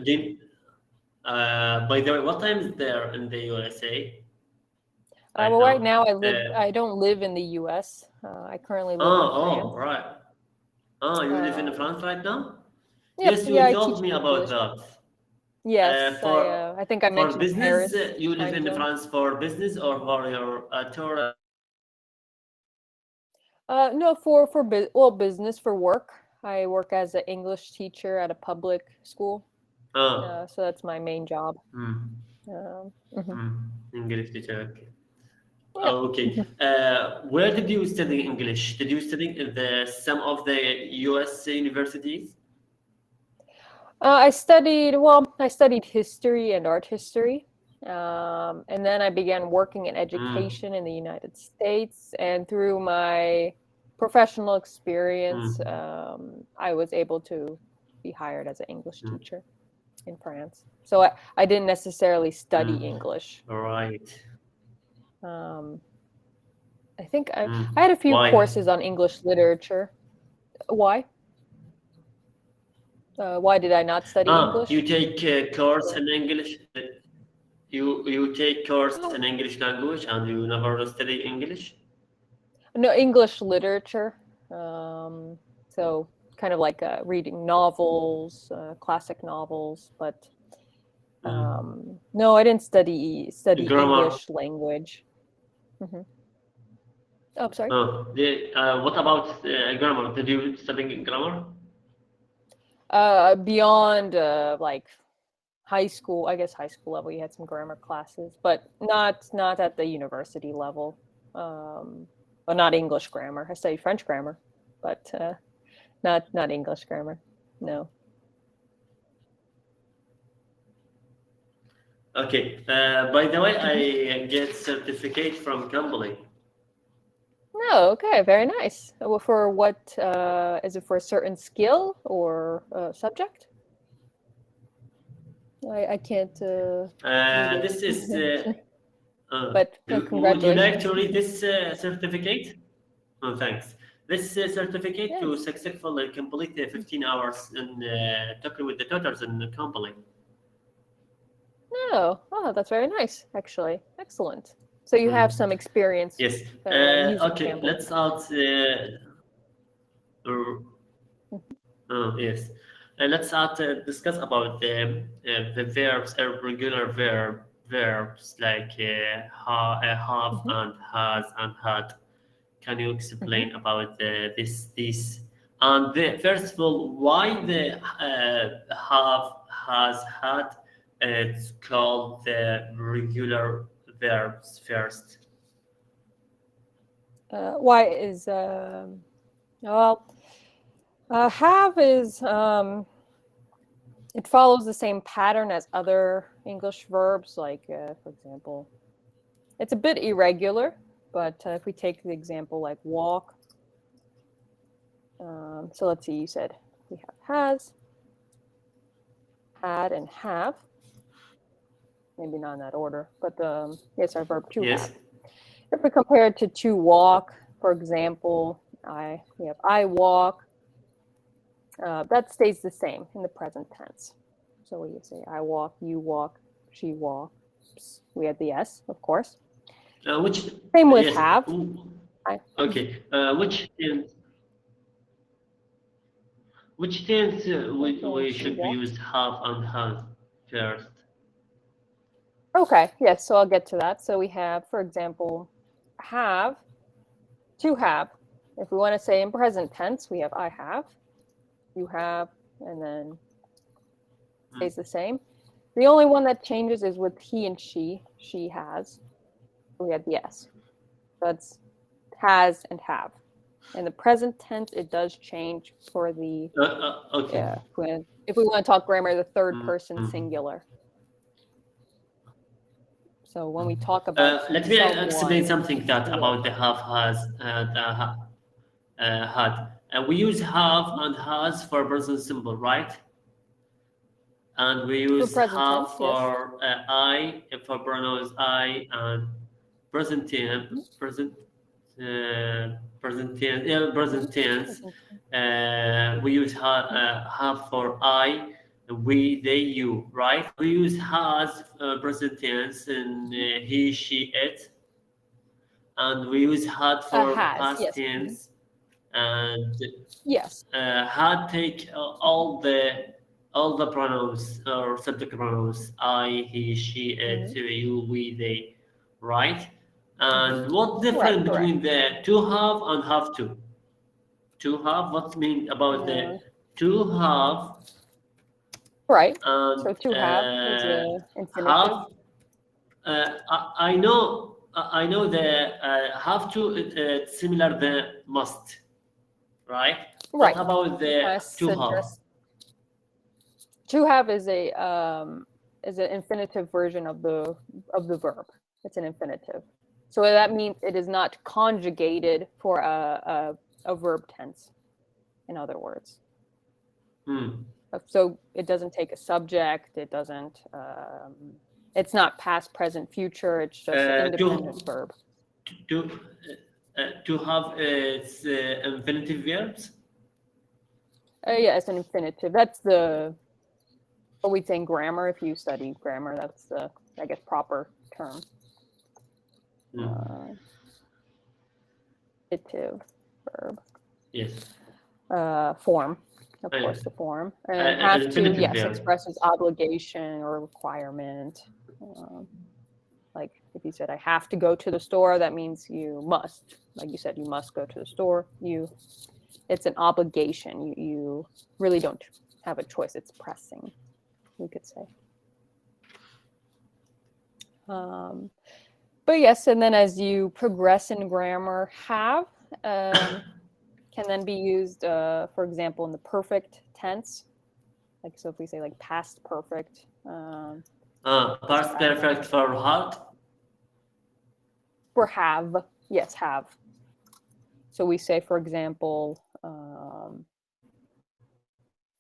Do by the way, what time is there in the USA right Well, right now? now I don't live in the U.S. I currently live in Oh, France. right. Oh, you live in Um, France right now? yep, Yes, yeah, you I told teach me about English. that. Yes, I think I For mentioned business, Paris you live time in zone. France for business or for your tour? No, well, business for work. I work as an English teacher at a public school. Ah, So that's my main job. hmm, Mhm. English teacher. Okay. Yep. Okay. Where did you study English? Did you study in some of the U.S. universities? I studied history and art history. And then I began working in Mm, education in the United States. And through my professional experience, mm, I was able to be hired as an English mm, teacher in France. So I didn't necessarily study mm. English. Right. Um, I think I Mm. had a few Why? courses on English literature. Why? Why did I not study You English? take a course Or, in English. You take course in oh, English language and you never study English. no, English literature. Um, so kind of like reading novels, classic novels, but Mm. no, I didn't study Grammar. English language. Hmm. Oh, sorry. What about grammar? Did you study grammar? Beyond like high school, I guess high school level, you had some grammar classes, but not at the university level. But not English grammar. I studied French grammar, but not English grammar. No. Okay. By the way, Hmm. I get certificate from Cambly. No, okay, very nice. Well, for what is it for a certain skill or subject? I can't read it, This is. actually, but Would you like congratulations. to read this certificate? Oh, thanks. This certificate to Yes. successfully complete the 15 hours in talking with the tutors in Cambly. No. Oh, that's very nice, actually. Excellent. So you have some experience Yes. using Okay. Cambly. Let's add. Uh, yes. Let's discuss about the verbs, regular verbs like have Hmm. and has and had. Can you Hmm. explain about this? And first of all, why the have has had it's called the regular verbs first? Why is well have is it follows the same pattern as other English verbs, like for example, it's a bit irregular, but if we take the example like walk, so let's see, you said we have has, had, and have. Maybe not in that order, but yes, our verb to have. Yes. If we compare it to walk, for example, we have I walk. That stays the same in the present tense. So we say I walk, you walk, she walks. We have the S, of course. Which Same with yes. have. Ooh, I. okay. Which tense we She should use walked. have and has first? Okay, yes, so I'll get to that. So we have, for example, have, to have. If we want to say in present tense, we have I have, you have, and then stays the same. The only one that changes is with he and she. She has. We have the S. That's has and have. In the present tense, it does change for the Okay. if we want to talk grammar, the third person Mm. singular. So when we talk about Let me explain someone, something that we are about the have has had. We use have and has for present simple, right? And we for use present have tense, yes. for I for pronouns I and present tense present tense Hmm. present tense. Present tense. We use Hmm. have for I we, they, you, right? We use has present tense in he, she, it, and we use had for Has, past yes. tense, and Yes. had take all the pronouns or subject pronouns: I, he, she, it, you, we, they, right? And what difference Correct. between the to have and have to? To have, what mean about the to have Right. and So to have is a infinitive. have? I know. I know the have to. It's similar the must, right? What Right. about the to have? To have is an infinitive version of the verb. It's an infinitive. So that means it is not conjugated for a verb tense, in other words. So it doesn't take a subject. It doesn't. It's not past, present, future. It's just an independent verb. To have its infinitive verbs. Yeah, it's an infinitive. That's what we say in grammar. If you study grammar, that's the, I guess, proper term. Infinitive verb. Yes. Form. Of course, the form. And have to, yes, verb expresses obligation or requirement. Like if you said, I have to go to the store, that means you must. Like you said, you must go to the store. It's an obligation. You really don't have a choice. It's pressing, we could say. But yes, and then as you progress in grammar, have can then be used, for example, in the perfect tense. Like, so if we say like past perfect. Past perfect for had? For have, yes, have. So we say, for example,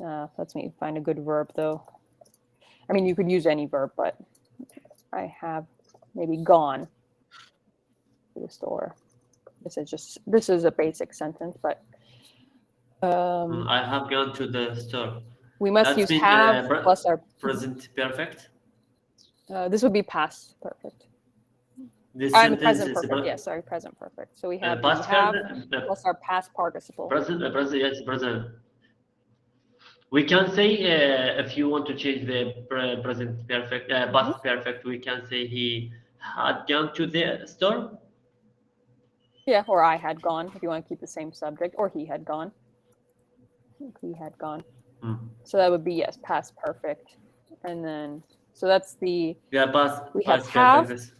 let me find a good verb though. I mean, you could use any verb, but I have maybe gone to the store. This is a basic sentence, but I have gone to the store. We must use have plus our present perfect. This would be past perfect. This the present perfect. Yes, sorry, present perfect. So we have past have plus our past participle. Present, yes, present. We can say if you want to change the present perfect, past perfect, we can say he had gone to the store. Yeah, or I had gone if you want to keep the same subject, or he had gone. He had gone. So that would be, yes, past perfect. And then, so that's the, past, we have perfect.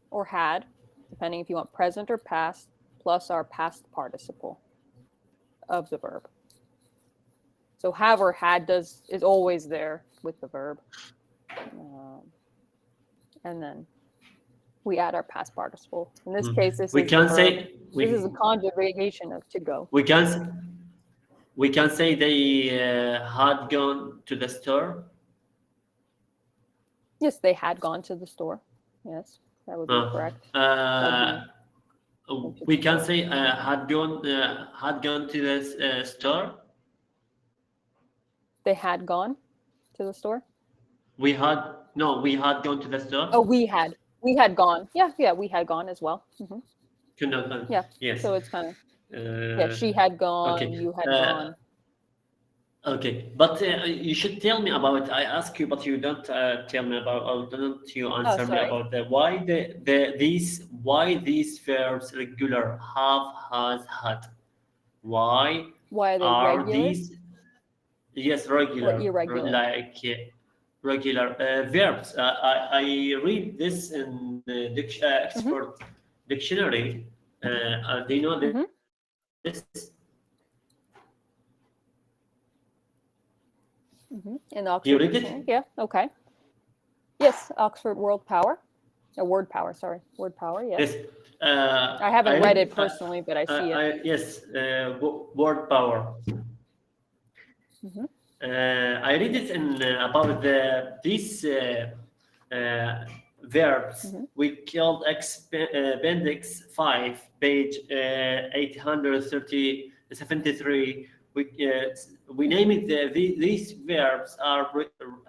Or had, depending if you want present or past, plus our past participle of the verb. So have or had is always there with the verb. And then we add our past participle. In this case, this is a conjugation of to go. We can say they had gone to the store. Yes, they had gone to the store. Yes, that would be correct. We can say had gone to the store. They had gone to the store. We had gone to the store. Oh, we had gone. Yeah, we had gone as well. Yeah. Yes. So it's kind of she had gone. Okay. You had gone. Okay, but you should tell me about. I ask you, but you don't tell me about. Or don't you answer me about why these verbs regular have, has, had? Why are they regular? These? Yes, regular. Or irregular? Like regular verbs. I read this in the Oxford dictionary. They know this. In the Oxford Dictionary. Yeah, okay. Yes, Oxford Word Power. Word Power, sorry. Word Power, yes. I haven't read it personally, but I see it. Yes, Word Power. I read it in about these verbs. We called Appendix 5, page 873, we name it these verbs are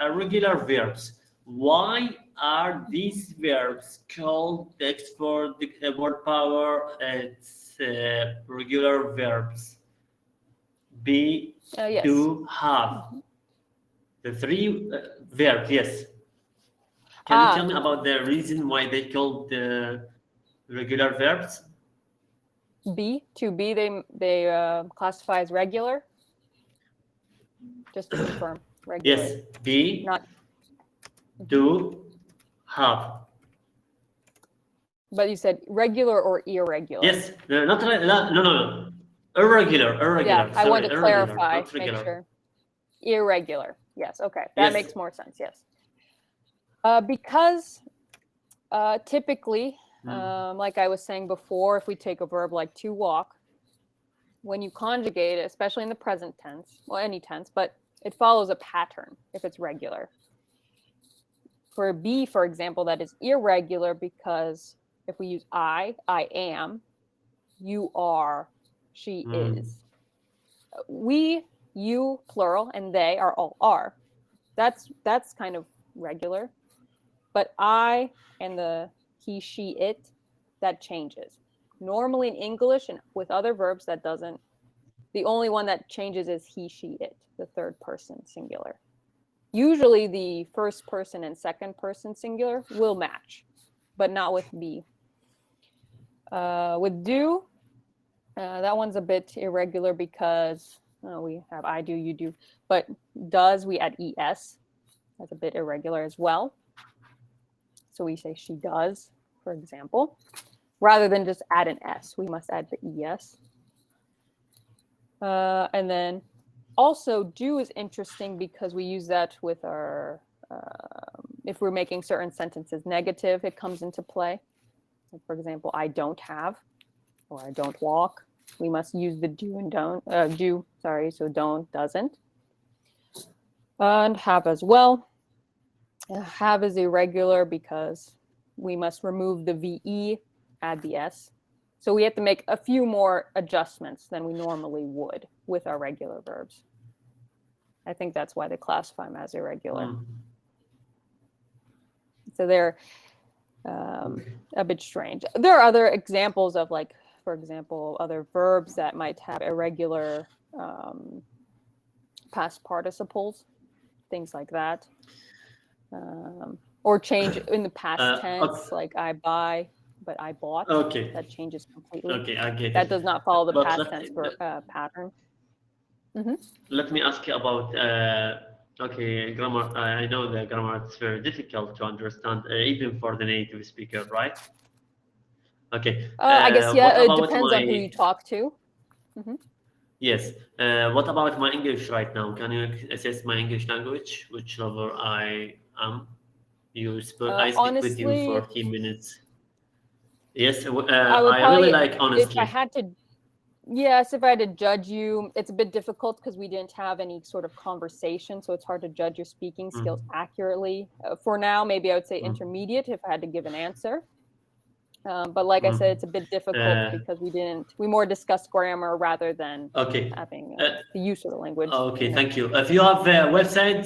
irregular verbs. Why are these verbs called the export word power? It's regular verbs. Be, Yes. do, have. The three verbs. Yes. Can you tell me about the reason why they called the regular verbs? Be, to be, they classify as regular. Just to confirm, regular. Yes. Be, Not do, have. But you said regular or irregular? Yes. No. Irregular. Yeah, I want to irregular, clarify, not make regular. sure. Irregular. Yes, okay. That Yes. makes more sense, yes. Because typically, like I was saying before, if we take a verb like to walk, when you conjugate it, especially in the present tense, well, any tense, but it follows a pattern if it's regular. For be, for example, that is irregular because if we use I am, you are, she is. We, you, plural, and they are all are. That's kind of regular. But I and the he, she, it, that changes. Normally in English and with other verbs, that doesn't. The only one that changes is he, she, it, the third person singular. Usually the first person and second person singular will match, but not with be. With do, that one's a bit irregular because we have I do, you do, but does, we add es. That's a bit irregular as well. So we say she does, for example, rather than just add an s. We must add the es. And then also do is interesting because we use that with our, if we're making certain sentences negative, it comes into play. Like for example, I don't have, or I don't walk. We must use the do and don't, so don't, doesn't. And have as well. Have is irregular because we must remove the VE, add the S. So we have to make a few more adjustments than we normally would with our regular verbs. I think that's why they classify them as irregular. So they're a bit strange. There are other examples of, like, for example, other verbs that might have irregular past participles, things like that. Or change in the past tense, like I buy, but I bought. Okay. That changes completely. Okay, I get it. That does not follow the But past tense pattern. Let me ask you about grammar. I know the grammar is very difficult to understand, even for the native speaker, right? Okay. I guess, yeah, it depends on who you talk to. Yes. What about my English right now? Can you assess my English language? Which level I am? I speak Honestly, with you for 14 minutes. Yes, I would I probably, really like honestly. if I had to judge you, it's a bit difficult because we didn't have any sort of conversation, so it's hard to judge your speaking skills accurately. For now, maybe I would say intermediate if I had to give an answer. But like I said, it's a bit difficult because we more discussed grammar rather than having the use of the language. Okay, thank you. If you have websites